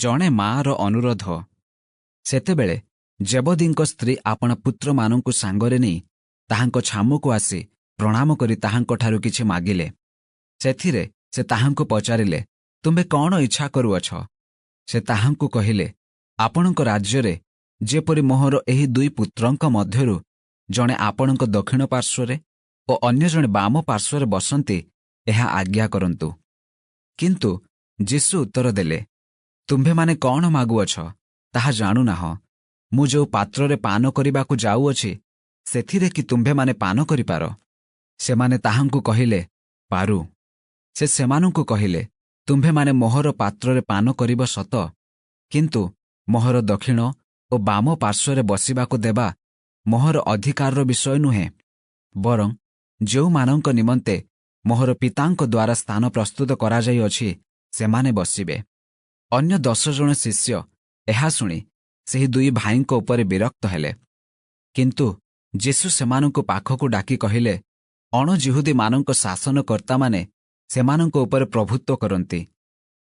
ଜଣେ ମାଆର ଅନୁରୋଧ। ସେତେବେଳେ ଜେବଦୀଙ୍କ ସ୍ତ୍ରୀ ଆପଣା ପୁତ୍ରମାନଙ୍କୁ ସାଙ୍ଗରେ ନେଇ ତାହାଙ୍କ ଛାମୁକୁ ଆସି ପ୍ରଣାମ କରି ତାହାଙ୍କଠାରୁ କିଛି ମାଗିଲେ। ସେଥିରେ ସେ ତାହାଙ୍କୁ ପଚାରିଲେ, ତୁମ୍ଭେ କ'ଣ ଇଚ୍ଛା କରୁଅଛ? ସେ ତାହାଙ୍କୁ କହିଲେ, ଆପଣଙ୍କ ରାଜ୍ୟରେ ଯେପରି ମୋହର ଏହି ଦୁଇ ପୁତ୍ରଙ୍କ ମଧ୍ୟରୁ ଜଣେ ଆପଣଙ୍କ ଦକ୍ଷିଣ ପାର୍ଶ୍ୱରେ ଓ ଅନ୍ୟ ଜଣେ ବାମ ପାର୍ଶ୍ୱରେ ବସନ୍ତି, ଏହା ଆଜ୍ଞା କରନ୍ତୁ। କିନ୍ତୁ ଯୀଶୁ ଉତ୍ତର ଦେଲେ, ତୁମ୍ଭେମାନେ କ'ଣ ମାଗୁଅଛ ତାହା ଜାଣୁନାହଁ। ମୁଁ ଯେଉଁ ପାତ୍ରରେ ପାନ କରିବାକୁ ଯାଉଅଛି, ସେଥିରେ କି ତୁମ୍ଭେମାନେ ପାନ କରିପାର? ସେମାନେ ତାହାଙ୍କୁ କହିଲେ, ପାରୁ। ସେ ସେମାନଙ୍କୁ କହିଲେ, ତୁମ୍ଭେମାନେ ମୋହର ପାତ୍ରରେ ପାନ କରିବ ସତ, କିନ୍ତୁ ମୋହର ଦକ୍ଷିଣ ଓ ବାମ ପାର୍ଶ୍ୱରେ ବସିବାକୁ ଦେବା ମୋହର ଅଧିକାରର ବିଷୟ ନୁହେଁ। ବରଂ ଯେଉଁମାନଙ୍କ ନିମନ୍ତେ ମୋହର ପିତାଙ୍କ ଦ୍ୱାରା ସ୍ଥାନ ପ୍ରସ୍ତୁତ କରାଯାଇଅଛି, ସେମାନେ ବସିବେ। ଅନ୍ୟ 10 ଜଣ ଶିଷ୍ୟ ଏହା ଶୁଣି ସେହି ଦୁଇ ଭାଇଙ୍କ ଉପରେ ବିରକ୍ତ ହେଲେ। କିନ୍ତୁ ଯୀଶୁ ସେମାନଙ୍କୁ ପାଖକୁ ଡାକି କହିଲେ, ଅଣଯିହୁଦୀମାନଙ୍କ ଶାସନକର୍ତ୍ତାମାନେ ସେମାନଙ୍କ ଉପରେ ପ୍ରଭୁତ୍ୱ କରନ୍ତି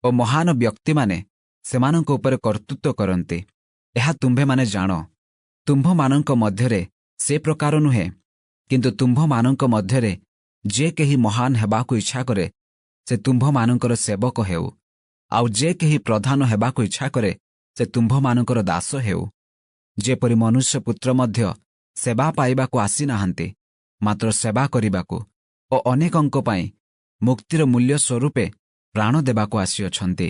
ଓ ମହାନ ବ୍ୟକ୍ତିମାନେ ସେମାନଙ୍କ ଉପରେ କର୍ତ୍ତୃତ୍ୱ କରନ୍ତି। ଏହା ତୁମ୍ଭେମାନେ ଜାଣ। ତୁମ୍ଭମାନଙ୍କ ମଧ୍ୟରେ ସେ ପ୍ରକାର ନୁହେଁ, କିନ୍ତୁ ତୁମ୍ଭମାନଙ୍କ ମଧ୍ୟରେ ଯେ କେହି ମହାନ ହେବାକୁ ଇଚ୍ଛା କରେ, ସେ ତୁମ୍ଭମାନଙ୍କର ସେବକ ହେଉ, ଆଉ ଯେ କେହି ପ୍ରଧାନ ହେବାକୁ ଇଚ୍ଛା କରେ, ସେ ତୁମ୍ଭମାନଙ୍କର ଦାସ ହେଉ। ଯେପରି ମନୁଷ୍ୟପୁତ୍ର ମଧ୍ୟ ସେବା ପାଇବାକୁ ଆସିନାହାନ୍ତି, ମାତ୍ର ସେବା କରିବାକୁ ଓ ଅନେକଙ୍କ ପାଇଁ ମୁକ୍ତିର ମୂଲ୍ୟ ସ୍ୱରୂପେ ପ୍ରାଣ ଦେବାକୁ ଆସିଅଛନ୍ତି।